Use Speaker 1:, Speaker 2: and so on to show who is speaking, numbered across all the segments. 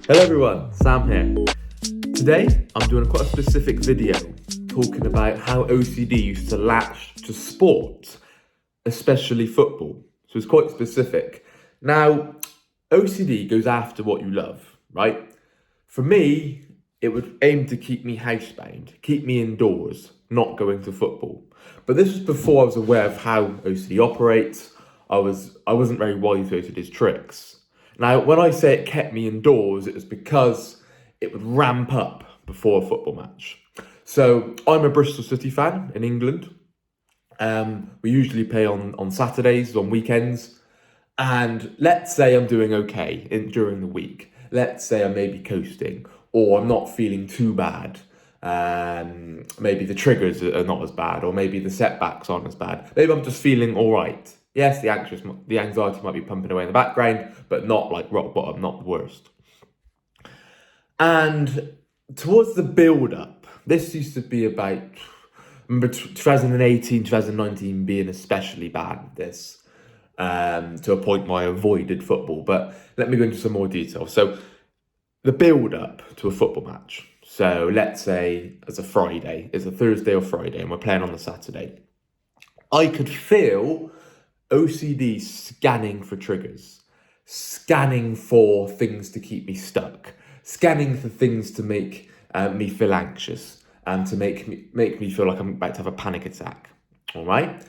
Speaker 1: Hello everyone, Sam here. Today I'm doing quite a specific video talking about how OCD used to latch to sport, especially football. So it's quite specific. Now, OCD goes after what you love, right? For me, it would aim to keep me housebound, keep me indoors, not going to football. But this was before I was aware of how OCD operates. I wasn't very wise to OCD's tricks. Now, when I say it kept me indoors, it was because it would ramp up before a football match. So I'm a Bristol City fan in England. We usually play on Saturdays, on weekends. And let's say I'm doing okay during the week. Let's say I'm maybe coasting or I'm not feeling too bad. Maybe the triggers are not as bad, or maybe the setbacks aren't as bad. Maybe I'm just feeling all right. Yes, the anxiety might be pumping away in the background, but not like rock bottom, not the worst. And towards the build-up, this used to be about, I remember 2018, 2019 being especially bad with this, to a point where I avoided football. But let me go into some more detail. So the build-up to a football match. So let's say it's a Thursday or Friday, and we're playing on the Saturday. I could feel OCD scanning for triggers, scanning for things to keep me stuck, scanning for things to make me feel anxious and to make me feel like I'm about to have a panic attack. All right.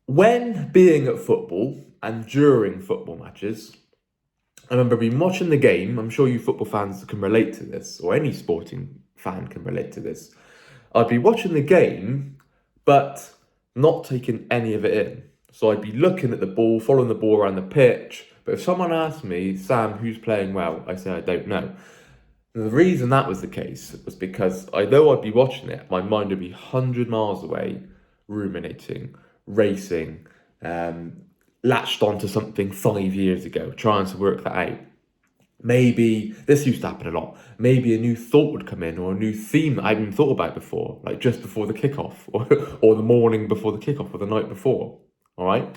Speaker 1: When being at football and during football matches, I remember being watching the game. I'm sure you football fans can relate to this, or any sporting fan can relate to this. I'd be watching the game, but not taking any of it in. So I'd be looking at the ball, following the ball around the pitch. But if someone asked me, Sam, who's playing well? I say, I don't know. And the reason that was the case was because although I'd be watching it, my mind would be 100 miles away, ruminating, racing, latched onto something 5 years ago, trying to work that out. Maybe, this used to happen a lot, maybe a new thought would come in, or a new theme that I hadn't thought about before, like just before the kickoff, or the morning before the kickoff, or the night before, all right?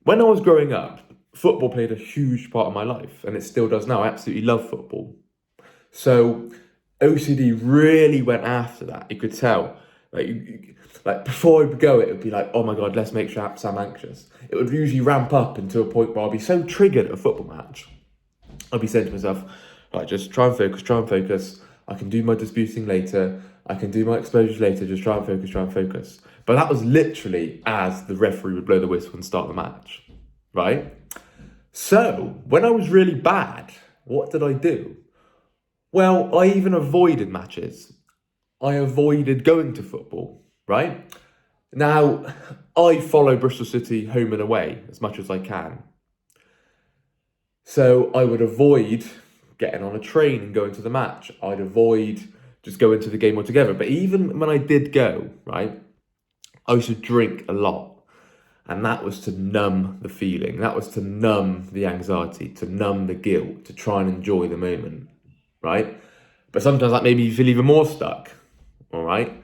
Speaker 1: When I was growing up, football played a huge part of my life, and it still does now. I absolutely love football. So OCD really went after that. You could tell, like before I would go, it would be like, oh my God, let's make sure Sam anxious. It would usually ramp up into a point where I'll be so triggered at a football match. I'll be saying to myself, right, just try and focus. I can do my disputing later. I can do my exposures later. Just try and focus. But that was literally as the referee would blow the whistle and start the match, right? So when I was really bad, what did I do? Well, I even avoided matches. I avoided going to football, right? Now, I follow Bristol City home and away as much as I can. So I would avoid getting on a train and going to the match. I'd avoid just going to the game altogether. But even when I did go, right, I used to drink a lot. And that was to numb the feeling. That was to numb the anxiety, to numb the guilt, to try and enjoy the moment, right? But sometimes that made me feel even more stuck, all right?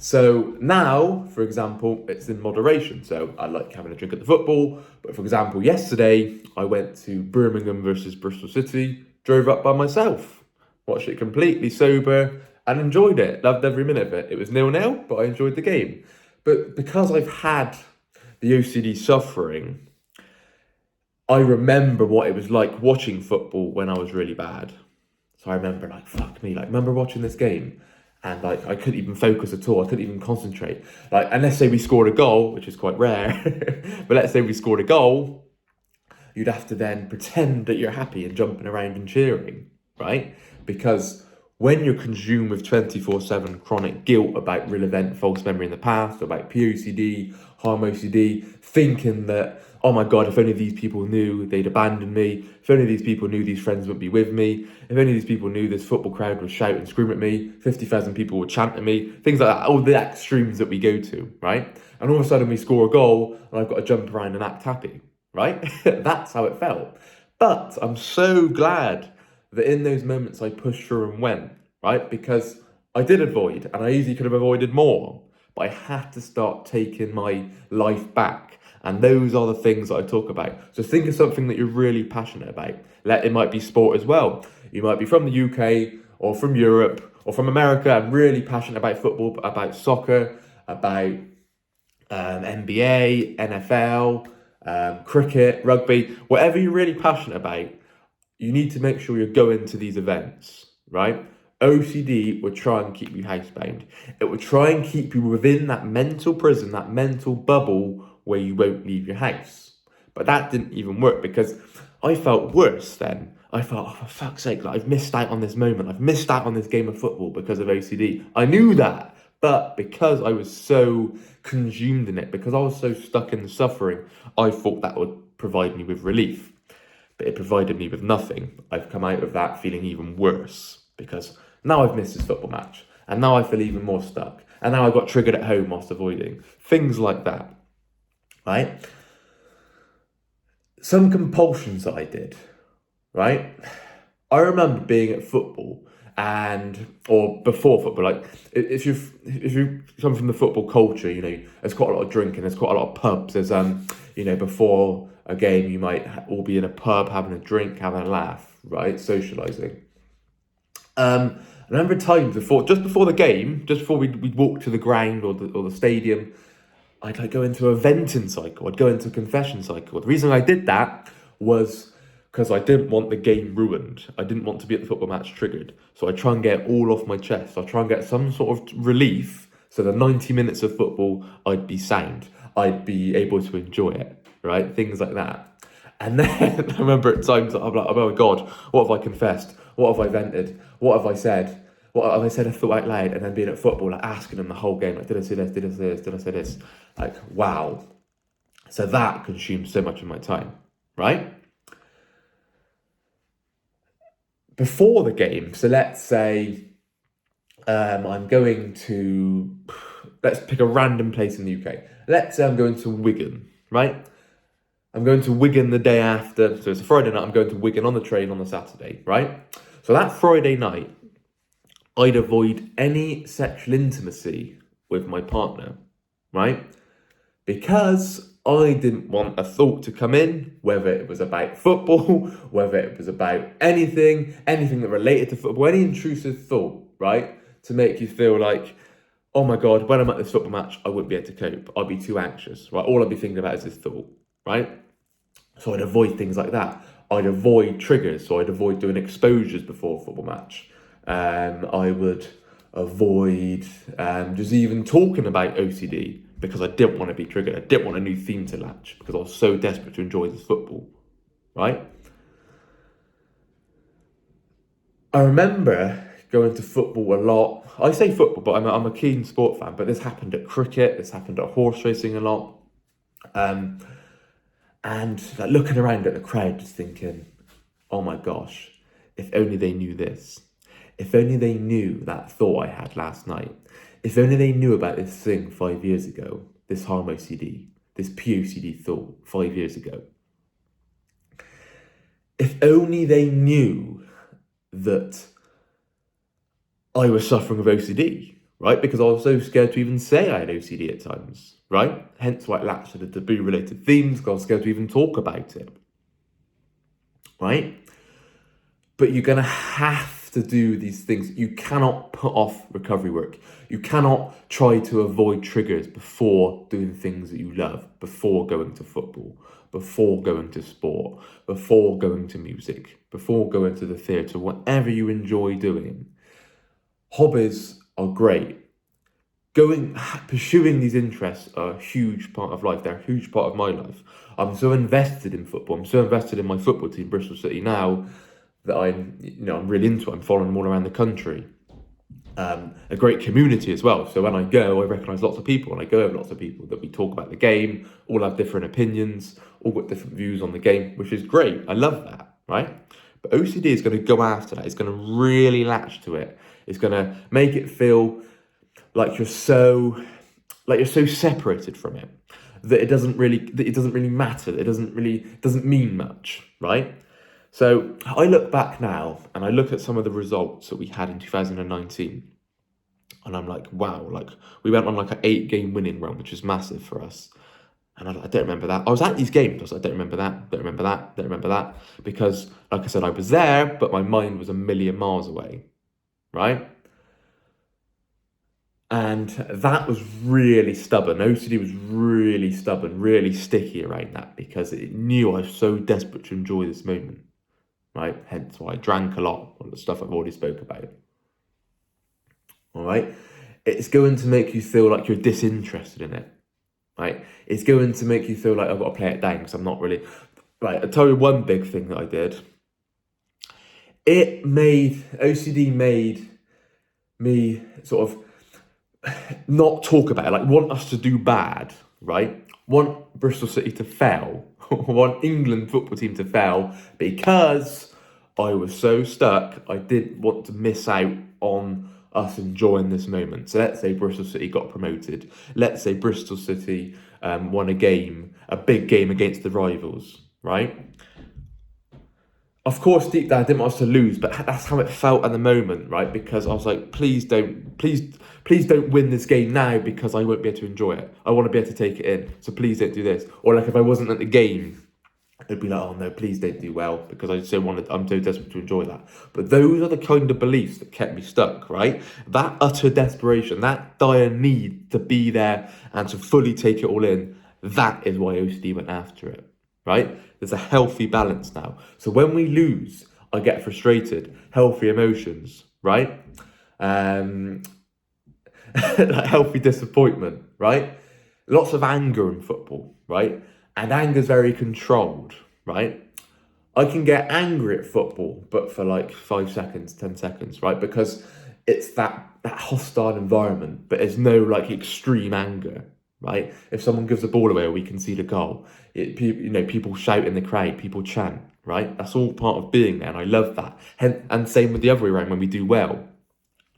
Speaker 1: So now, for example, it's in moderation. So I like having a drink at the football. But for example, yesterday, I went to Birmingham versus Bristol City, drove up by myself, watched it completely sober and enjoyed it. Loved every minute of it. It was 0-0, but I enjoyed the game. But because I've had the OCD suffering, I remember what it was like watching football when I was really bad. So I remember fuck me, remember watching this game? And I couldn't even focus at all. I couldn't even concentrate. And let's say we scored a goal, which is quite rare, but let's say we scored a goal, you'd have to then pretend that you're happy and jumping around and cheering, right? Because when you're consumed with 24/7 chronic guilt about real event, false memory in the past, about POCD, harm OCD, thinking that, oh my God, if only these people knew they'd abandon me, if only these people knew these friends would be with me, if only these people knew this football crowd would shout and scream at me, 50,000 people would chant at me, things like that, all the extremes that we go to, right? And all of a sudden we score a goal and I've got to jump around and act happy, right? That's how it felt. But I'm so glad that in those moments I pushed through and went, right? Because I did avoid, and I easily could have avoided more, but I had to start taking my life back. And those are the things that I talk about. So think of something that you're really passionate about. It might be sport as well. You might be from the UK or from Europe or from America and really passionate about football, about soccer, about NBA, NFL, cricket, rugby, whatever you're really passionate about, you need to make sure you're going to these events, right? OCD would try and keep you housebound. It would try and keep you within that mental prison, that mental bubble where you won't leave your house. But that didn't even work because I felt worse then. I thought, oh, for fuck's sake, like, I've missed out on this moment. I've missed out on this game of football because of OCD. I knew that. But because I was so consumed in it, because I was so stuck in the suffering, I thought that would provide me with relief. But it provided me with nothing. I've come out of that feeling even worse because now I've missed this football match and now I feel even more stuck. And now I got triggered at home whilst avoiding. Things like that, right? Some compulsions that I did, right? I remember being at football or before football, like if you come from the football culture, you know, there's quite a lot of drinking, there's quite a lot of pubs, there's you know, before a game you might all be in a pub having a drink, having a laugh, right, socialising. I remember times just before the game, just before we'd walk to the ground or the stadium, I'd like go into a venting cycle, I'd go into a confession cycle. The reason I did that was because I didn't want the game ruined. I didn't want to be at the football match triggered. So I try and get it all off my chest. I try and get some sort of relief so the 90 minutes of football, I'd be sound. I'd be able to enjoy it, right? Things like that. And then I remember at times I'm like, oh my God, what have I confessed? What have I vented? What have I said? What have I said I thought out loud? And then being at football, like asking them the whole game, like, did I say this? Did I say this? Did I say this? Like, wow. So that consumes so much of my time, right? Before the game, so let's say I'm going to, let's pick a random place in the UK. Let's say I'm going to Wigan, right? I'm going to Wigan the day after, so it's a Friday night, I'm going to Wigan on the train on the Saturday, right? So that Friday night, I'd avoid any sexual intimacy with my partner, right? Because I didn't want a thought to come in, whether it was about football, whether it was about anything that related to football, any intrusive thought, right? To make you feel like, oh my God, when I'm at this football match, I wouldn't be able to cope. I'd be too anxious, right? All I'd be thinking about is this thought, right? So I'd avoid things like that. I'd avoid triggers, so I'd avoid doing exposures before a football match. I would avoid just even talking about OCD because I didn't want to be triggered. I didn't want a new theme to latch because I was so desperate to enjoy this football, right? I remember going to football a lot. I say football, but I'm a keen sport fan, but this happened at cricket, this happened at horse racing a lot. And like looking around at the crowd, just thinking, oh my gosh, if only they knew this. If only they knew that thought I had last night. If only they knew about this thing 5 years ago, this harm OCD, this POCD thought 5 years ago. If only they knew that I was suffering with OCD, right? Because I was so scared to even say I had OCD at times, right? Hence why I latched to the taboo-related themes, because I was scared to even talk about it, right? But you're going to have to do these things. You cannot put off recovery work. You cannot try to avoid triggers before doing things that you love, before going to football, before going to sport, before going to music, before going to the theatre, whatever you enjoy doing. Hobbies are great. Pursuing these interests are a huge part of life. They're a huge part of my life. I'm so invested in football. I'm so invested in my football team, Bristol City, now that I'm really into it. I'm following them all around the country. A great community as well. So when I go, I recognise lots of people, and I go over lots of people that we talk about the game, all have different opinions, all got different views on the game, which is great. I love that, right? But OCD is going to go after that. It's going to really latch to it. It's going to make it feel like you're so separated from it that it doesn't really matter. It doesn't mean much, right? So I look back now and I look at some of the results that we had in 2019, and I'm like, wow, like we went on like an 8-game winning run, which is massive for us. And I don't remember that. I was at these games. I was like, I don't remember that, don't remember that, don't remember that. Because, like I said, I was there, but my mind was a million miles away, right? And that was really stubborn. OCD was really stubborn, really sticky around that because it knew I was so desperate to enjoy this moment, right? Hence why I drank a lot on the stuff I've already spoke about. All right? It's going to make you feel like you're disinterested in it, right? It's going to make you feel like I've got to play it down because I'm not really... Right, I'll tell you one big thing that I did. OCD made me sort of not talk about it, like want us to do bad, right? Want Bristol City to fail, want England football team to fail because I was so stuck, I didn't want to miss out on us enjoying this moment. So let's say Bristol City got promoted. Let's say Bristol City won a big game against the rivals, right? Of course, deep down, I didn't want us to lose, but that's how it felt at the moment, right? Because I was like, please don't win this game now because I won't be able to enjoy it. I want to be able to take it in, so please don't do this. Or like if I wasn't at the game, it'd be like, oh no, please don't do well because I just don't want to, I'm so desperate to enjoy that. But those are the kind of beliefs that kept me stuck, right? That utter desperation, that dire need to be there and to fully take it all in, that is why OCD went after it, right? There's a healthy balance now. So when we lose, I get frustrated, healthy emotions, right? Like healthy disappointment, right? Lots of anger in football, right? And anger's very controlled, right? I can get angry at football, but for like 5 seconds, 10 seconds, right? Because it's that hostile environment, but there's no like extreme anger, right? If someone gives the ball away or we concede a goal, people shout in the crowd, people chant, right? That's all part of being there, and I love that. And same with the other way around when we do well,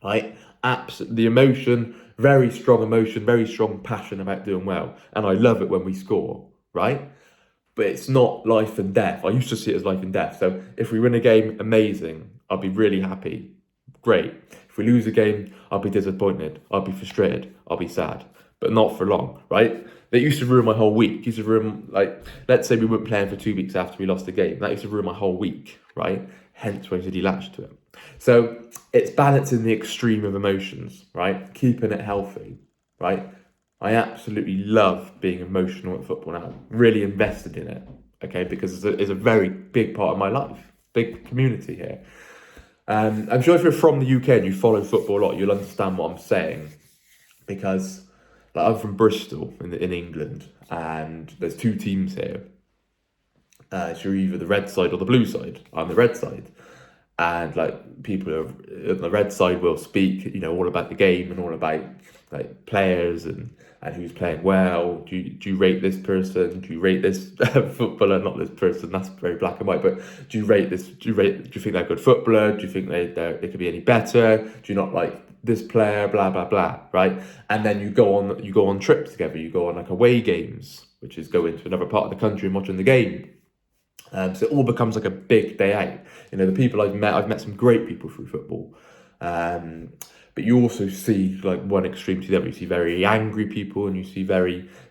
Speaker 1: right? The emotion, very strong passion about doing well, and I love it when we score, right? But it's not life and death. I used to see it as life and death. So if we win a game, amazing. I'll be really happy. Great. If we lose a game, I'll be disappointed. I'll be frustrated. I'll be sad. But not for long, right? That used to ruin my whole week. It used to ruin, like, let's say we weren't playing for 2 weeks after we lost the game. That used to ruin my whole week, right? Hence why OCD latched to it. So it's balancing the extreme of emotions, right? Keeping it healthy, right? I absolutely love being emotional at football now. Really invested in it, okay? Because it's a very big part of my life. Big community here. I'm sure if you're from the UK and you follow football a lot, you'll understand what I'm saying. Because like, I'm from Bristol in England, and there's 2 teams here. So you're either the red side or the blue side. I'm the red side. And like people on the red side will speak, all about the game and all about like players and who's playing well. Do you rate this person? Do you rate this footballer? Not this person. That's very black and white. But do you rate this? Do you think they're a good footballer? Do you think they could be any better? Do you not like this player? Blah blah blah. Right? And then you go on trips together. You go on like away games, which is going to another part of the country and watching the game. So it all becomes like a big day out. The people I've met some great people through football. But you also see like one extreme to the other. You see very angry people and you see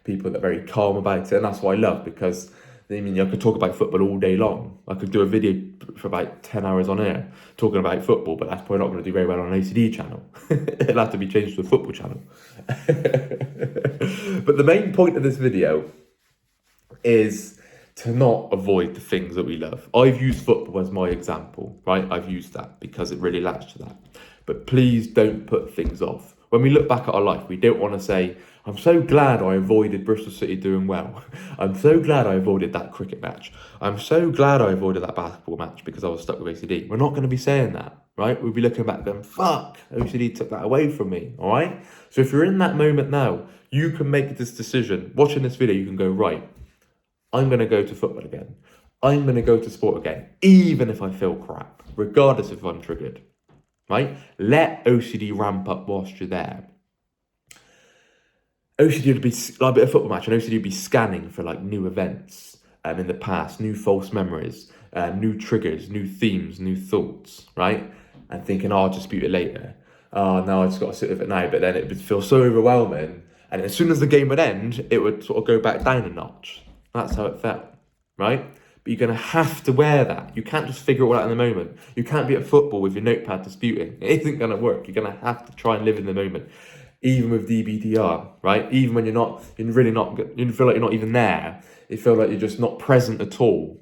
Speaker 1: people that are very calm about it. And that's what I love because, I could talk about football all day long. I could do a video for about 10 hours on air talking about football, but that's probably not going to do very well on an OCD channel. It'll have to be changed to a football channel. But the main point of this video is to not avoid the things that we love. I've used football as my example, right? I've used that because it really latched to that. But please don't put things off. When we look back at our life, we don't want to say, I'm so glad I avoided Bristol City doing well. I'm so glad I avoided that cricket match. I'm so glad I avoided that basketball match because I was stuck with OCD. We're not going to be saying that, right? We'll be looking back going, fuck, OCD took that away from me, all right? So if you're in that moment now, you can make this decision. Watching this video, you can go, right, I'm going to go to football again. I'm going to go to sport again, even if I feel crap, regardless if I'm triggered, right? Let OCD ramp up whilst you're there. OCD would be like a football match, and OCD would be scanning for like new events in the past, new false memories, new triggers, new themes, new thoughts, right? And thinking, I'll dispute it later. Oh, no, I just got to sit with it now. But then it would feel so overwhelming. And as soon as the game would end, it would sort of go back down a notch. That's how it felt, right? But you're going to have to wear that. You can't just figure it all out in the moment. You can't be at football with your notepad disputing. It isn't going to work. You're going to have to try and live in the moment. Even with DBDR, right? Even when you feel like you're not even there. You feel like you're just not present at all,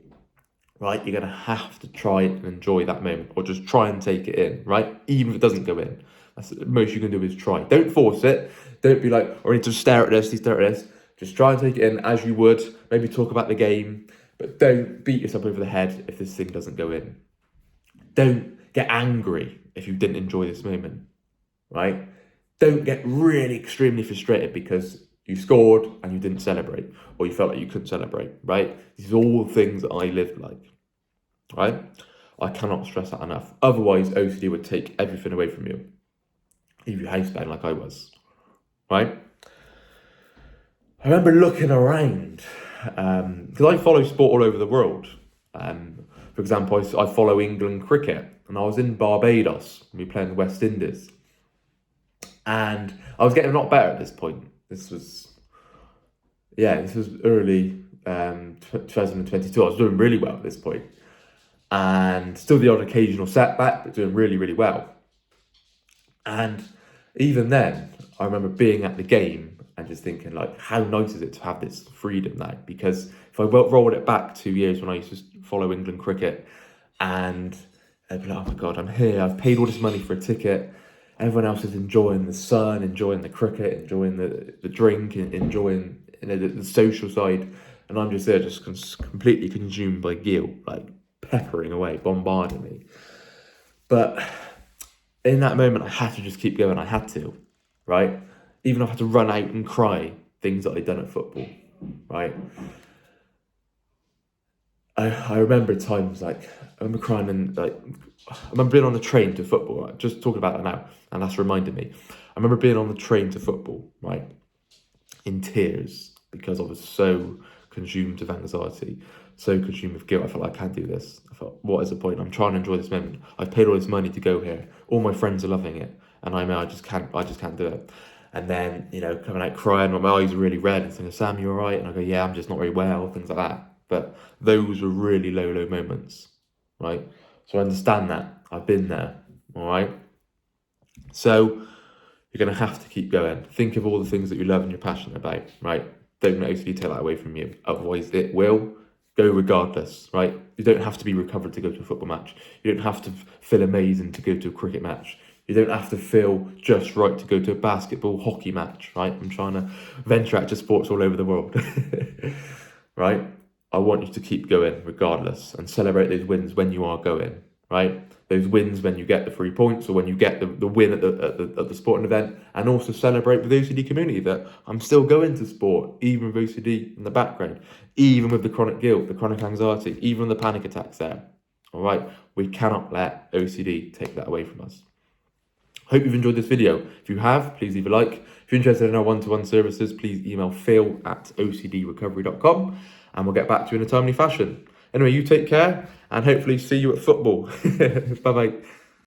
Speaker 1: right? You're going to have to try and enjoy that moment, or just try and take it in, right? Even if it doesn't go in. That's the most you can do is try. Don't force it. Don't be like, I need to stare at this, Just try and take it in as you would. Maybe talk about the game, but don't beat yourself over the head if this thing doesn't go in. Don't get angry if you didn't enjoy this moment, right? Don't get really extremely frustrated because you scored and you didn't celebrate, or you felt like you couldn't celebrate, right? These are all things that I lived like, right? I cannot stress that enough. Otherwise, OCD would take everything away from you. Leave you housebound like I was, right? I remember looking around, because I follow sport all over the world. For example, I follow England cricket, and I was in Barbados, and we were playing the West Indies. And I was getting a lot better at this point. This was early 2022. I was doing really well at this point. And still the odd occasional setback, but doing really, really well. And even then, I remember being at the game and just thinking, like, how nice is it to have this freedom now? Because if I rolled it back 2 years when I used to follow England cricket, and I'd be like, oh my God, I'm here. I've paid all this money for a ticket. Everyone else is enjoying the sun, enjoying the cricket, enjoying the drink, enjoying the social side. And I'm just there, just completely consumed by guilt, like peppering away, bombarding me. But in that moment, I had to just keep going. I had to, right? Even if I had to run out and cry, things that I'd done at football, right? I remember times I remember crying and I remember being on the train to football, right? Just talking about that now, and that's reminded me. I remember being on the train to football, right? In tears, because I was so consumed with anxiety, so consumed with guilt. I felt like I can't do this. I thought, what is the point? I'm trying to enjoy this moment. I've paid all this money to go here. All my friends are loving it, and I just can't do it. And then, coming out crying, my eyes are really red, and saying, Sam, you all right? And I go, yeah, I'm just not very well, things like that. But those were really low moments, right? So I understand that. I've been there, all right? So you're going to have to keep going. Think of all the things that you love and you're passionate about, right? Don't let OCD take that away from you. Otherwise, it will go regardless, right? You don't have to be recovered to go to a football match. You don't have to feel amazing to go to a cricket match. You don't have to feel just right to go to a basketball, hockey match, right? I'm trying to venture out to sports all over the world, right? I want you to keep going regardless and celebrate those wins when you are going, right? Those wins when you get the 3 points or when you get the win at the sporting event, and also celebrate with the OCD community that I'm still going to sport, even with OCD in the background, even with the chronic guilt, the chronic anxiety, even the panic attacks there, all right? We cannot let OCD take that away from us. Hope you've enjoyed this video. If you have, please leave a like. If you're interested in our one-to-one services, please email phil@ocdrecovery.com and we'll get back to you in a timely fashion. Anyway, you take care and hopefully see you at football. Bye-bye.